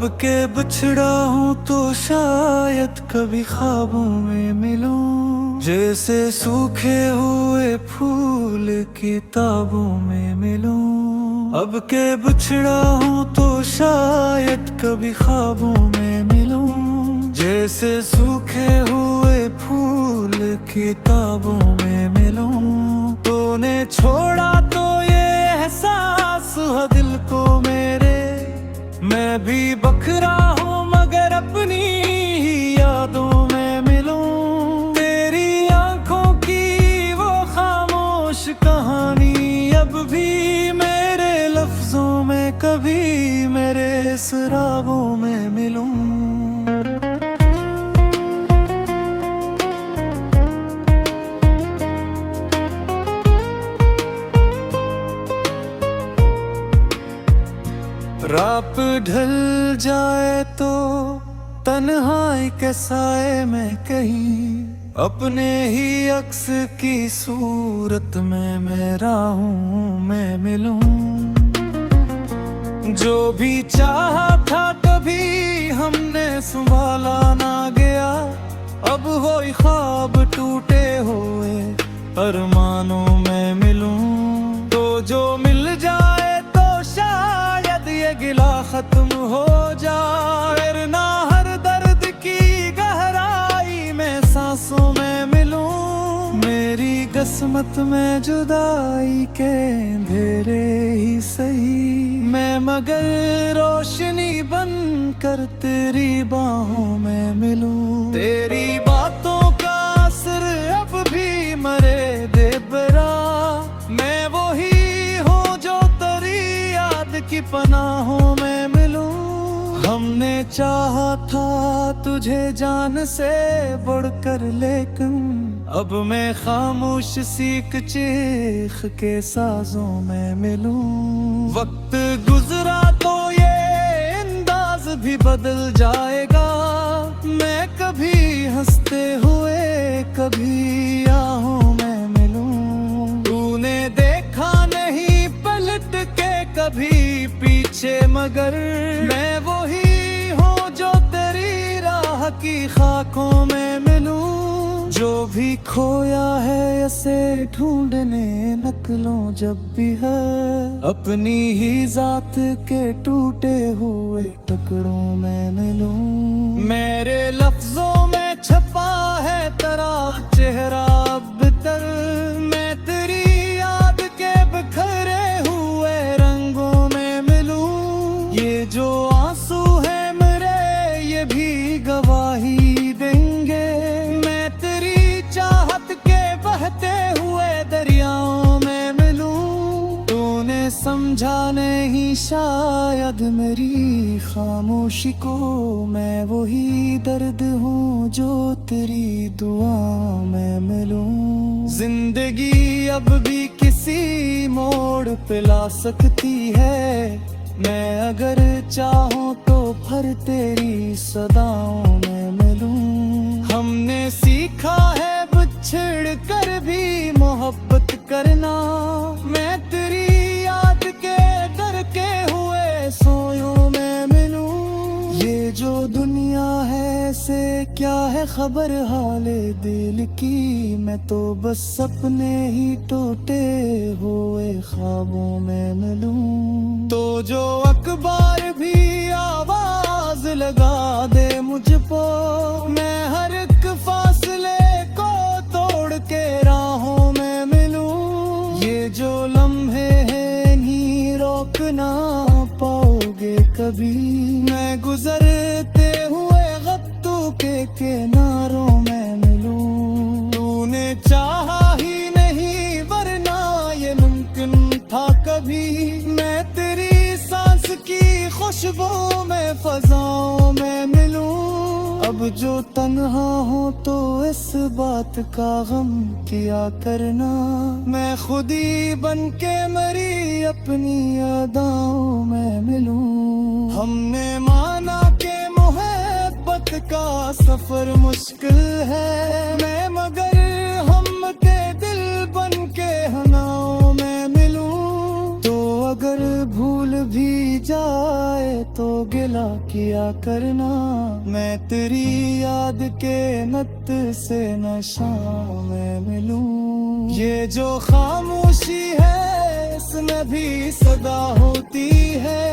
अब के बिछड़ा हूँ तो शायद कभी ख्वाबों में मिलूं, जैसे सूखे हुए फूल किताबों में मिलूं। अब के बिछड़ा हूँ तो शायद कभी ख्वाबों में मिलूं, जैसे सूखे हुए फूल किताबों में मिलूं। तूने छोड़ा तो ये एहसास हुआ दिल को मेरे, मैं भी बखरा हूँ मगर अपनी ही यादों में मिलूं। तेरी आंखों की वो खामोश कहानी अब भी मेरे लफ्जों में, कभी मेरे सराबों में मिलूं। रात ढल जाए तो तन्हाई के साए में कहीं, अपने ही अक्स की सूरत में मेरा हूँ मैं मिलूं। जो भी चाहा था कभी हमने संभाला ना गया, अब वो ख्वाब टूटे हुए अरमानों में मिलूं। तो जो मिल जाए शायद ये गिला खत्म हो जाए, ना हर दर्द की गहराई में सांसों में मिलूं। मेरी किस्मत में जुदाई के अंधेरे ही सही, मैं मगर रोशनी बनकर तेरी बाहों में मिलूं। तेरी बातों का असर अब भी मरे दे बरा, मैं वही की पनाहों में मिलूं। हमने चाहा था तुझे जान से बढ़कर, लेकिन अब मैं खामोश सीख चीख के साजों में मिलूं। वक्त गुजरा तो ये अंदाज भी बदल जाएगा, मैं कभी हंसते हुए कभी आहों में मिलूं। तूने देखा नहीं पलट के कभी पीछे, मगर मैं वही हूँ जो तेरी राह की खाकों में मिलूं। जो भी खोया है ऐसे ढूंढने नकलों जब भी है, अपनी ही जात के टूटे हुए टुकड़ों में मिलूं। मेरे लफ्जों में छपा है तेरा चेहरा अब तर, मैं तेरी याद के बिखरे हुए रंगों में मिलूं। ये जो आंसू है मेरे ये भी गवाही देंगे, मैं तेरी चाहत के बहते हुए दरियाओं में मिलूं। तूने समझा नहीं शायद मेरी खामोशी को, मैं वही दर्द हूँ जो तेरी दुआ में मिलूं। जिंदगी अब भी किसी मोड़ पे ला सकती है, मैं अगर चाहूँ तो भर तेरी सदाओं में मिलूं। हमने सीखा है बिछड़ कर भी मोहब्बत करना, मैं तेरी याद के डर के हुए सोयों में मिलूं। ये जो दुनिया है से क्या है खबर हाले दिल की, मैं तो बस अपने ही टूटे हुए ख्वाबों में मिलूं। तो जो अखबार भी आवाज लगा दे मुझ पर, मैं हर एक फासले को तोड़ के राहों में मिलूं। ये जो लम्हे हैं नहीं रोक ना पाओगे कभी, मैं गुजरते हुए गत्तों के किनारों में मिलूं। तूने चाहा ही नहीं वरना ये मुमकिन था कभी, मैं तेरी सांस की खुशबू में फजाओं में मिलूं। अब जो तन्हा हूँ तो इस बात का गम किया करना, मैं खुद ही बन के मरी अपनी अदाओं में मिलूं। हमने माना के मोहब्बत का सफर मुश्किल है, मैं मगर हम के दिल बन के हनाओं में मिलूं। तो अगर भूल भी जाए तो गिला किया करना, मैं तेरी याद के नत से नशा में मिलूं। ये जो खामोशी है इसमें भी सदा होती है,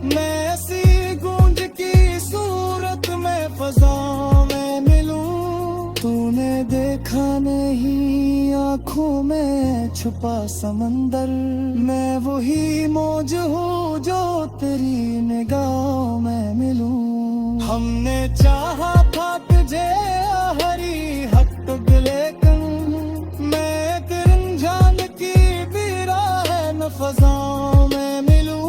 मैं ऐसी गूंज की सूरत में फजा में मिलूं। तूने देखा नहीं आँखों में छुपा समंदर, मैं वही मौज हूँ जो तेरी निगाहों में मिलूं। हमने चाहा था तुझे हरी हक लेकिन मैं एक रंजान की बीरा है न फजाओं में मिलूं।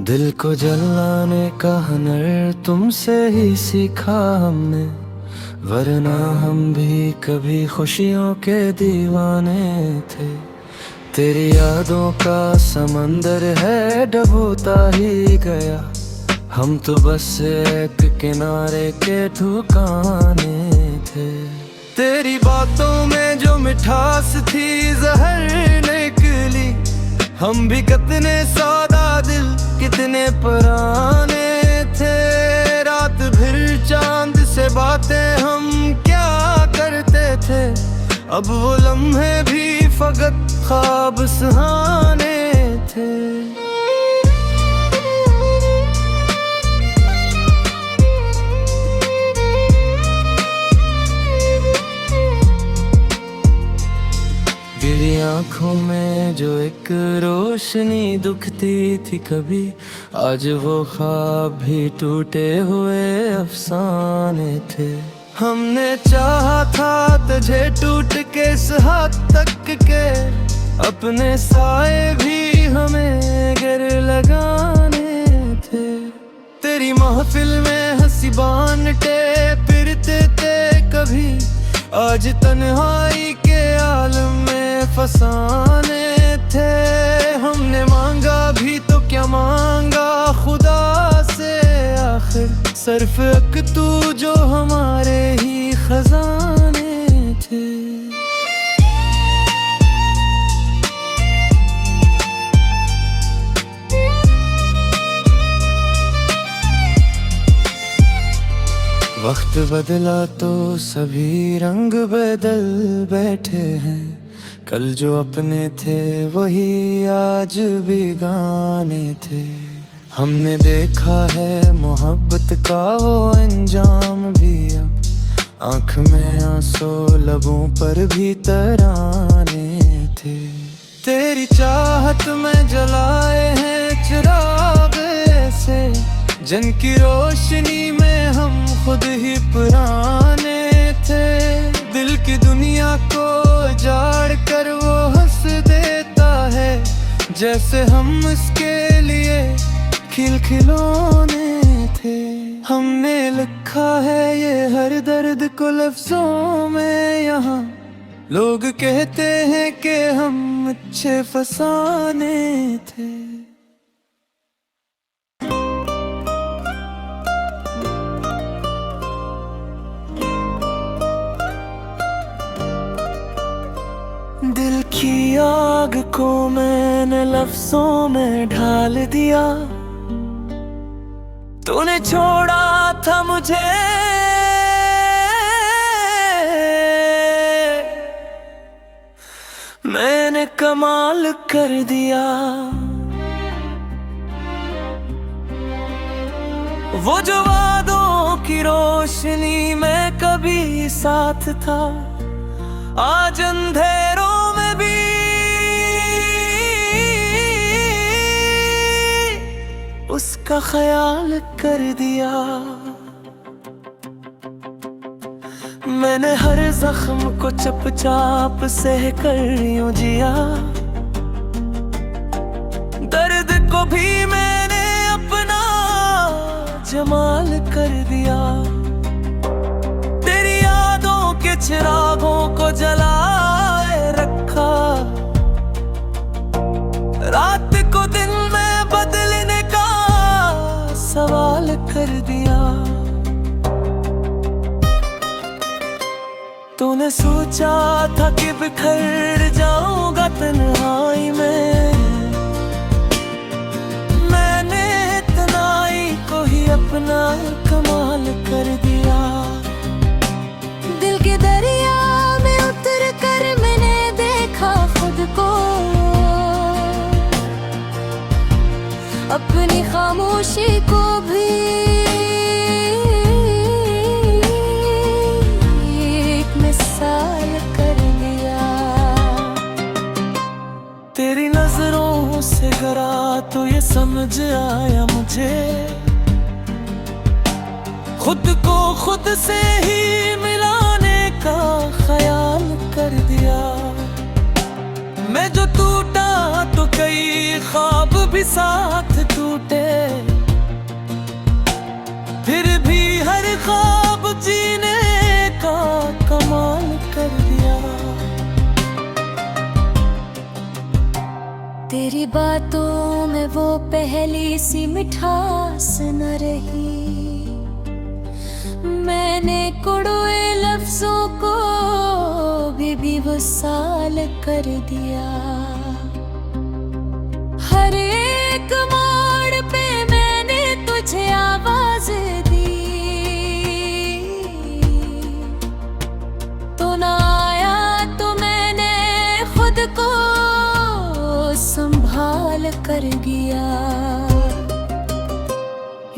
दिल को जलाने का हुनर तुमसे ही सीखा हमने, वरना हम भी कभी खुशियों के दीवाने थे। तेरी यादों का समंदर है डूबता ही गया, हम तो बस एक किनारे के ठिकाने थे। तेरी बातों में जो मिठास थी जहर निकली, हम भी कितने सादा दिल कितने पुराने थे। रात भर चांद से बातें हम क्या करते थे, अब वो लम्हे भी फकत ख्वाब सुहाने थे। तेरी आँखों में जो एक रोशनी दुखती थी कभी, आज वो ख्वाब भी टूटे हुए अफसाने थे। हमने चाहा था तुझे टूट के इस हद तक के, अपने साए भी हमें गिर लगाने थे। तेरी महफिल में हंसी बांटे फिरते थे कभी, आज तन्हाई के आलम में फसाने थे। हमने मांगा भी तो क्या मांगा खुदा से आखिर, सिर्फ एक तू जो हमारे ही खजाने थे। वक्त बदला तो सभी रंग बदल बैठे हैं, कल जो अपने थे वही आज भी गाने थे। हमने देखा है मोहब्बत का वो अंजाम भी, अब आँख में आंसू लबों पर भी तराने थे। तेरी चाहत में जलाए हैं चिराग ऐसे, जिनकी रोशनी में हम खुद ही पुराने थे। दिल की दुनिया को उजाड़ कर वो हंस देता है, जैसे हम इसके लिए खिलखिलौने थे। हमने लिखा है ये हर दर्द को लफ्जों में यहाँ, लोग कहते हैं कि हम अच्छे फसाने थे। दिल की आग को मैंने लफ्जों में ढाल दिया, तूने छोड़ा था मुझे मैंने कमाल कर दिया। वो जो वादों की रोशनी में कभी साथ था, आज अंधेरों में भी उसका ख्याल कर दिया। मैंने हर जख्म को चुपचाप सह कर यूं जिया, दर्द को भी मैंने अपना जमाल कर दिया। तेरी यादों के चिरागों को जलाए रखा, रात को दिन में बदलने का सवाल कर दिया। तूने सोचा था कि बिखर जाऊंगा तन्हाई में, मैंने तन्हाई को ही अपना कमाल कर दिया। दिल के दरिया में उतर कर मैंने देखा खुद को, अपनी खामोशी को भी तेरी नजरों से गरा तो ये समझ आया मुझे, खुद को खुद से ही मिलाने का ख्याल कर दिया। मैं जो टूटा तो कई ख्वाब भी साथ टूटे, फिर भी हर ख्वाब जीने का कमाल कर दिया। तेरी बातों में वो पहली सी मिठास न रही, मैंने कड़वे लफ्जों को भी वसाल कर दिया। हर एक मोड़ पे मैंने तुझे आवाज दी, तो ना आया तो मैंने खुद को संभाल कर गया।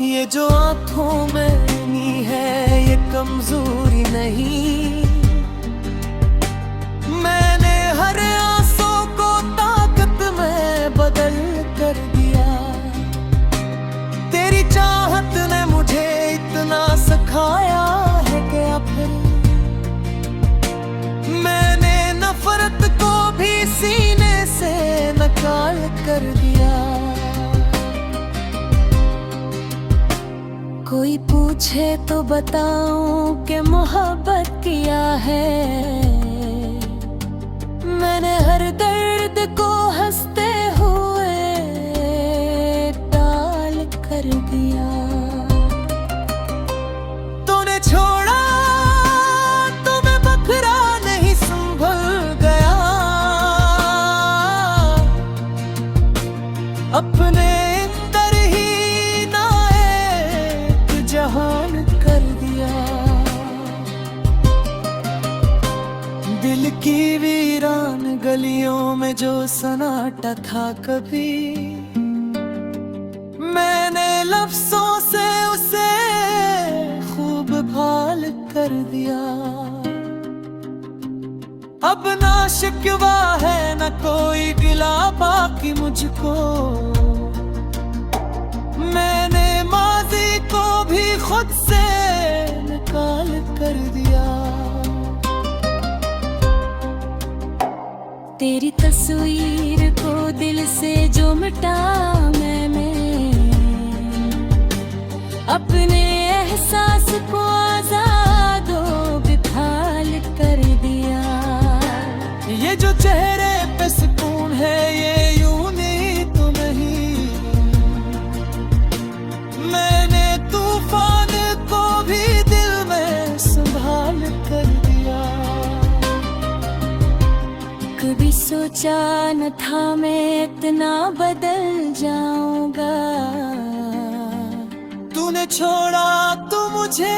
ये जो आंखों में नी है ये कमजोरी नहीं, मैंने हर आंसू को ताकत में बदल कर दिया। तेरी चाहत ने मुझे इतना सिखाया है कि अब मैंने नफरत को भी सीने से नकाल कर दिया। कोई पूछे तो बताऊं कि मोहब्बत किया है, मैंने हर दर्द को हंसते हुए टाल कर दिया। तूने छोड़ा तो मैं बखरा नहीं संभल गया, अपने अंदर ही नाएक जहान कर दिया। दिल की वीरान गलियों में जो सन्नाटा था कभी, मैंने लफ्जों से उसे खूब भाल कर दिया। अब ना शिकवा है न कोई गिला बाकी मुझको, मैंने माजी को भी खुद से निकाल कर दिया। तेरी तस्वीर को दिल से जो मिटा मैंने, अपने एहसास को आजादो बेहाल कर दिया। ये जो चेहरे पे सुकून है ये यूं नहीं तो नहीं, मैंने तूफान को भी दिल में संभाल कर दिया। कभी सोचा न था मैं इतना बदल जाऊंगा, तूने छोड़ा तो मुझे